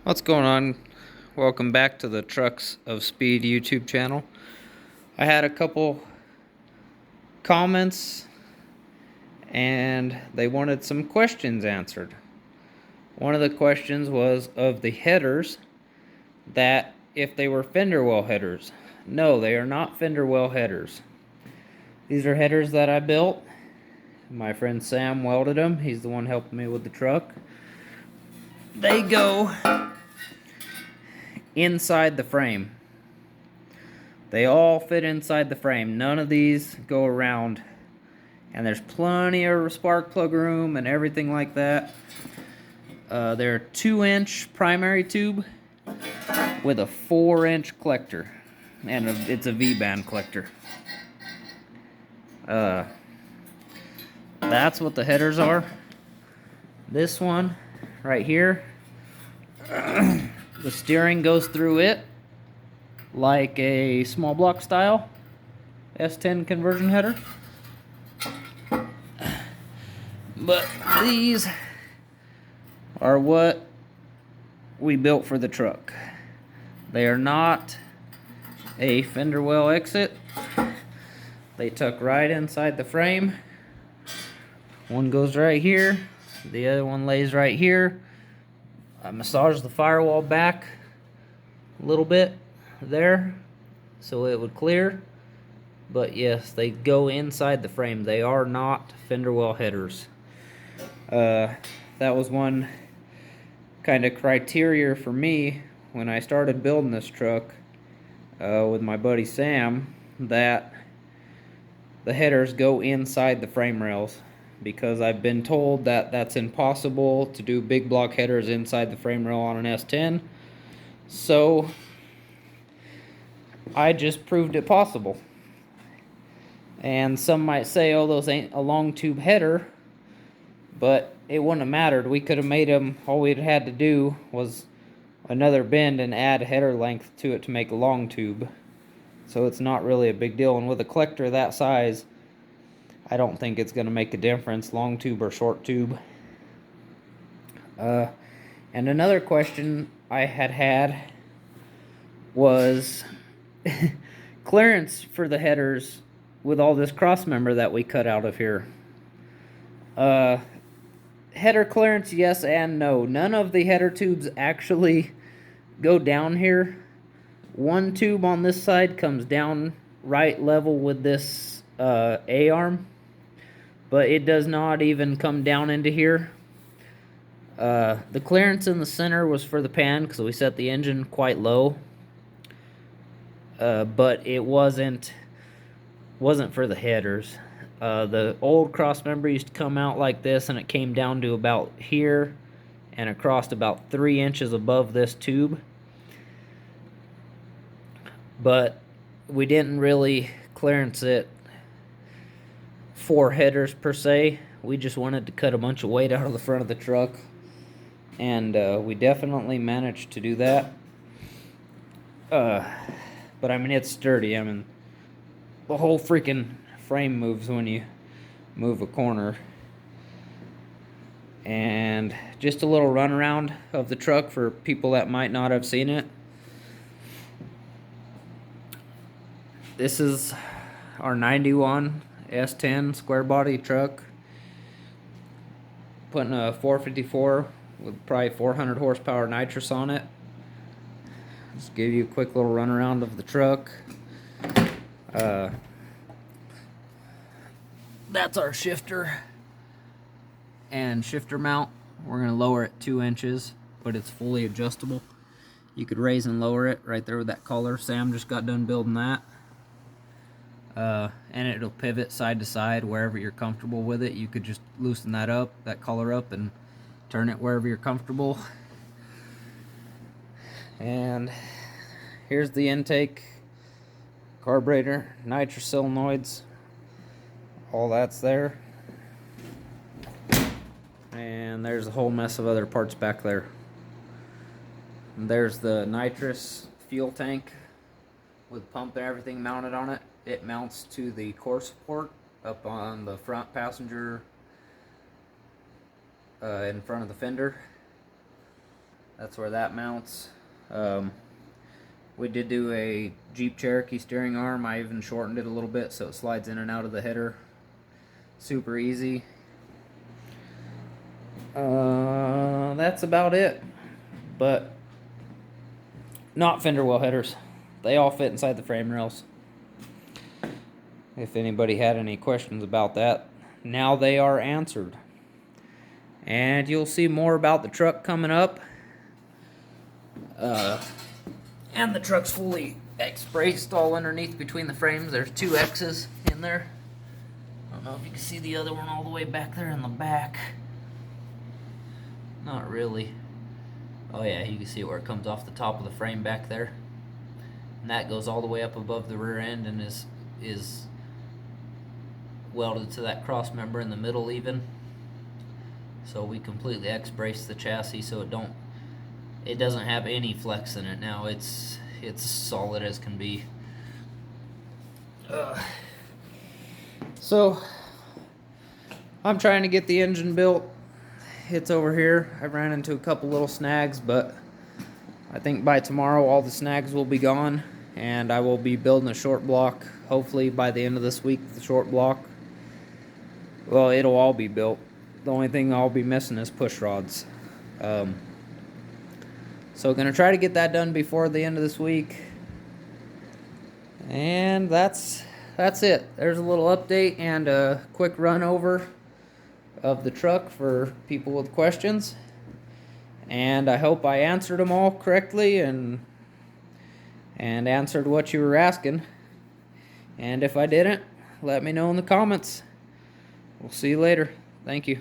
What's going on? Welcome back to the Trucks of Speed YouTube channel. I had a couple comments and they wanted some questions answered. One of the questions was of the headers, that if they were fender well headers. No, they are not fender well headers. These are headers that I built. My friend Sam welded them. He's the one helping me with the truck. They go inside the frame. They all fit inside the frame. None of these go around. And there's plenty of spark plug room and everything like that. They're a 2-inch primary tube with a 4-inch collector. And it's a V-band collector. That's what the headers are. This one right here, the steering goes through it like a small block style S10 conversion header. But these are what we built for the truck. They are not a fender well exit. They tuck right inside the frame. One goes right here, the other one lays right here. I massaged the firewall back a little bit there so it would clear. But yes, they go inside the frame. They are not fender well headers. That was one kind of criteria for me when I started building this truck with my buddy Sam, that the headers go inside the frame rails, because I've been told that that's impossible to do big block headers inside the frame rail on an S10. So I just proved it possible. And some might say, oh, those ain't a long tube header, but it wouldn't have mattered. We could have made them, all we'd had to do was another bend and add header length to it to make a long tube. So it's not really a big deal. And with a collector that size, I don't think it's going to make a difference, long tube or short tube. And another question I had was clearance for the headers with all this crossmember that we cut out of here. Header clearance, yes and no. None of the header tubes actually go down here. One tube on this side comes down right level with this A-arm, but it does not even come down into here. The clearance in the center was for the pan, because we set the engine quite low, but it wasn't for the headers. The old crossmember used to come out like this, and it came down to about here and across about 3 inches above this tube. But we didn't really clearance it for headers per se. We just wanted to cut a bunch of weight out of the front of the truck, and we definitely managed to do that. But I mean, it's sturdy. I mean, the whole freaking frame moves when you move a corner. And just a little run around of the truck for people that might not have seen it. This is our 91 S10 square body truck, putting a 454 with probably 400 horsepower nitrous on it. Just give you a quick little run around of the truck. That's our shifter and shifter mount. We're going to lower it 2 inches, but it's fully adjustable. You could raise and lower it right there with that collar. Sam just got done building that. And it'll pivot side to side wherever you're comfortable with it. You could just loosen that up, that collar up, and turn it wherever you're comfortable. And here's the intake, carburetor, nitrous solenoids, all that's there. And there's a whole mess of other parts back there. And there's the nitrous fuel tank with pump and everything mounted on it. It mounts to the core support up on the front passenger in front of the fender. That's where that mounts. We did do a Jeep Cherokee steering arm. I even shortened it a little bit so it slides in and out of the header. Super easy. That's about it. But not fender well headers. They all fit inside the frame rails. If anybody had any questions about that, now they are answered. And you'll see more about the truck coming up. And the truck's fully X-braced all underneath between the frames. There's 2 X's in there. I don't know if you can see the other one all the way back there in the back. Not really. Oh yeah, you can see where it comes off the top of the frame back there. And that goes all the way up above the rear end and is welded to that cross member in the middle even. So we completely X-braced the chassis so it doesn't have any flex in it now. It's solid as can be. So I'm trying to get the engine built. It's over here. I ran into a couple little snags, but I think by tomorrow all the snags will be gone, and I will be building a short block. Hopefully by the end of this week, the short block. Well, it'll all be built. The only thing I'll be missing is push rods. So gonna try to get that done before the end of this week. And that's it. There's a little update and a quick run over of the truck for people with questions. And I hope I answered them all correctly and answered what you were asking. And if I didn't, let me know in the comments. We'll see you later. Thank you.